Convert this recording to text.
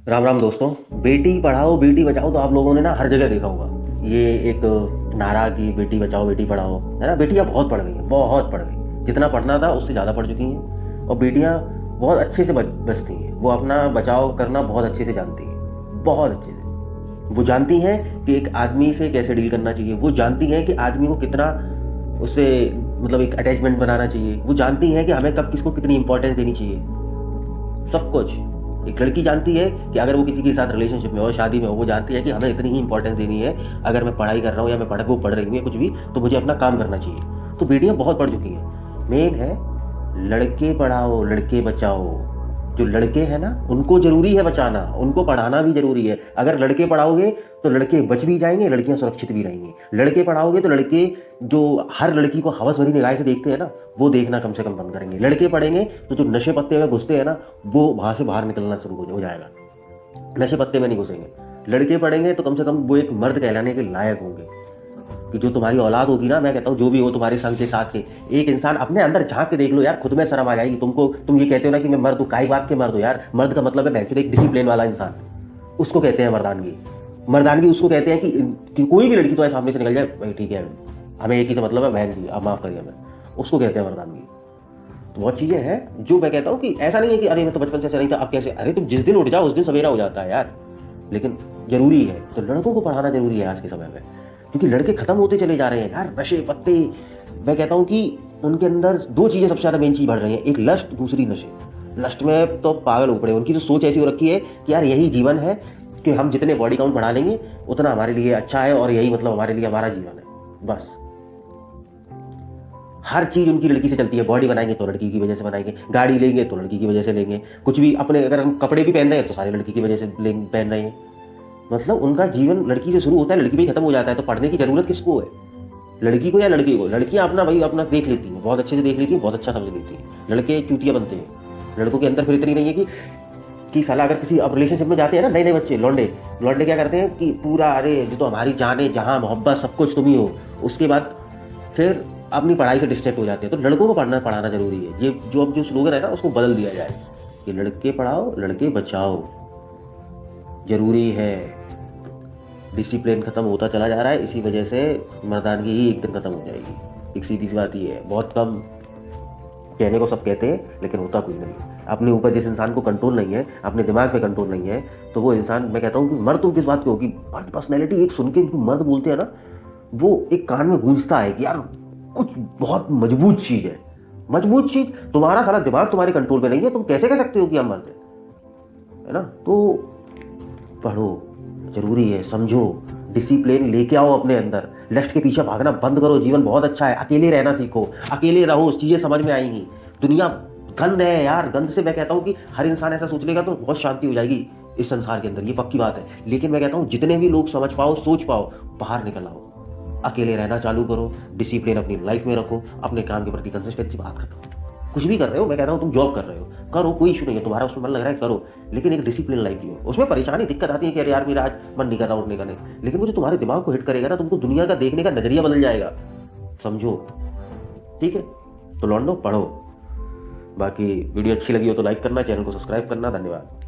राम राम दोस्तों। बेटी पढ़ाओ बेटी बचाओ तो आप लोगों ने ना हर जगह देखा होगा। ये एक नारा की बेटी बचाओ बेटी पढ़ाओ, है ना। बेटियां बहुत पढ़ गई हैं, बहुत पढ़ गई, जितना पढ़ना था उससे ज़्यादा पढ़ चुकी हैं। और बेटियां बहुत अच्छे से बचती हैं, वो अपना बचाव करना बहुत अच्छे से जानती हैं, बहुत अच्छे से। वो जानती हैं कि एक आदमी से कैसे डील करना चाहिए, वो जानती हैं कि आदमी को कितना उससे मतलब एक अटैचमेंट बनाना चाहिए, वो जानती हैं कि हमें कब किसको कितनी इंपॉर्टेंस देनी चाहिए। सब कुछ एक लड़की जानती है कि अगर वो किसी के साथ रिलेशनशिप में हो, शादी में हो, वो जानती है कि हमें इतनी ही इंपॉर्टेंस देनी है। अगर मैं पढ़ाई कर रहा हूँ या मैं पढ़ रही हूँ या कुछ भी, तो मुझे अपना काम करना चाहिए। तो बेटियां बहुत पढ़ चुकी हैं। मेन है लड़के पढ़ाओ लड़के बचाओ। जो लड़के हैं ना, उनको जरूरी है बचाना, उनको पढ़ाना भी जरूरी है। अगर लड़के पढ़ाओगे तो लड़के बच भी जाएंगे, लड़कियां सुरक्षित भी रहेंगी। लड़के पढ़ाओगे तो लड़के जो हर लड़की को हवस भरी निगाह से देखते हैं ना, वो देखना कम से कम बंद करेंगे। लड़के पढ़ेंगे तो जो नशे पत्ते में घुसते हैं ना, वो वहां से बाहर निकलना शुरू हो जाएगा। नशे पत्ते में नहीं घुसेंगे। लड़के पढ़ेंगे तो कम से कम वो एक मर्द कहलाने के लायक होंगे। कि जो तुम्हारी औलाद होगी ना, मैं कहता हूँ जो भी हो तुम्हारे संग के साथ के, एक इंसान अपने अंदर झांक के देख लो यार, खुद में शर्म आ जाएगी तुमको। तुम ये कहते हो ना कि मैं मर्द हूँ, काई बात के मर्द हो यार। मर्द का मतलब है भैंचोद एक डिसिप्लिन वाला इंसान, उसको कहते हैं मर्दानगी। मर्दानगी उसको कहते हैं कि कोई भी लड़की तो सामने से निकल जाए, भाई ठीक है हमें एक ही से मतलब है, बहन जी आप माफ़ करिए, हमें उसको कहते हैं मर्दानगी। तो बहुत चीज़ें हैं जो मैं कहता हूँ कि ऐसा नहीं है कि अरे मैं तो बचपन से ऐसा नहीं था अब कैसे। अरे तुम जिस दिन उठ जाओ उस दिन सवेरा हो जाता है यार। लेकिन जरूरी है, तो लड़कों को पढ़ाना जरूरी है आज के समय में, क्योंकि लड़के खत्म होते चले जा रहे हैं यार। नशे पत्ते, मैं कहता हूँ कि उनके अंदर दो चीज़ें सबसे ज़्यादा मेन चीज़ बढ़ रही हैं, एक लस्ट, दूसरी नशे। लस्ट में तो पागल हो पड़े, उनकी तो सोच ऐसी हो रखी है कि यार यही जीवन है कि हम जितने बॉडी काउंट बढ़ा लेंगे उतना हमारे लिए अच्छा है, और यही मतलब हमारे लिए हमारा जीवन है बस। हर चीज़ उनकी लड़की से चलती है। बॉडी बनाएंगे तो लड़की की वजह से बनाएंगे, गाड़ी लेंगे तो लड़की की वजह से लेंगे, कुछ भी अपने अगर हम कपड़े भी पहन रहे हैं तो सारे लड़की की वजह से पहन रहे हैं। मतलब उनका जीवन लड़की से शुरू होता है, लड़की पे खत्म हो जाता है। तो पढ़ने की जरूरत किसको है, लड़की को या लड़के को? लड़कियां अपना भाई अपना देख लेती हैं, बहुत अच्छे से देख लेती हैं, बहुत अच्छा समझ लेती हैं। लड़के चूतिया बनते हैं। लड़कों के अंदर फिर इतनी नहीं है कि साला अगर किसी अब रिलेशनशिप में जाते हैं ना, नए नए बच्चे लौंडे लौंडे क्या करते हैं कि पूरा अरे जो तो हमारी जान है, जहाँ मोहब्बत सब कुछ तुम ही हो। उसके बाद फिर अपनी पढ़ाई से डिस्ट्रैक्ट हो जाते हैं। तो लड़कों को पढ़ाना जरूरी है। ये जो अब जो स्लोगन है ना, उसको बदल दिया जाए कि लड़के पढ़ाओ लड़के बचाओ। जरूरी है। डिसिप्लिन खत्म होता चला जा रहा है, इसी वजह से मर्दानगी ही एक दिन खत्म हो जाएगी। एक सीधी सी बात ये है। बहुत कम कहने को सब कहते हैं, लेकिन होता कुछ नहीं। अपने ऊपर जिस इंसान को कंट्रोल नहीं है, अपने दिमाग पे कंट्रोल नहीं है, तो वो इंसान, मैं कहता हूँ कि मर्द तो किस बात की होगी, मर्द पर्सनैलिटी एक सुन के मर्द बोलते हैं ना, वो एक कान में गूंजता है कि यार कुछ बहुत मजबूत चीज़ है। मजबूत चीज़, तुम्हारा सारा दिमाग तुम्हारे कंट्रोल में नहीं है, तुम कैसे कह सकते हो कि हम मर्द है ना। तो पढ़ो, जरूरी है, समझो, डिसिप्लिन लेके आओ अपने अंदर। लस्ट के पीछे भागना बंद करो। जीवन बहुत अच्छा है, अकेले रहना सीखो, अकेले रहो, चीज़ें समझ में आएंगी। दुनिया गंद है यार, गंद से मैं कहता हूँ कि हर इंसान ऐसा सोच लेगा तो बहुत शांति हो जाएगी इस संसार के अंदर, ये पक्की बात है। लेकिन मैं कहता हूँ जितने भी लोग समझ पाओ, सोच पाओ, बाहर निकल आओ, अकेले रहना चालू करो, डिसिप्लिन अपनी लाइफ में रखो, अपने काम के प्रति कंसिस्टेंसी बात करो। कुछ भी कर रहे हो, मैं कह रहा हूँ तुम जॉब कर रहे हो, करो, कोई इशू नहीं है, तुम्हारा उसमें मन लग रहा है करो, लेकिन एक डिसिप्लिन लाइफ जियो। उसमें परेशानी दिक्कत आती है कि अरे यार मेरा आज मन नहीं कर रहा उठने का, नहीं, लेकिन वो जो तुम्हारे दिमाग को हिट करेगा ना, तुमको दुनिया का देखने का नजरिया बदल जाएगा। समझो, ठीक है। तो लौंडो पढ़ो। बाकी वीडियो अच्छी लगी हो तो लाइक करना, चैनल को सब्सक्राइब करना। धन्यवाद।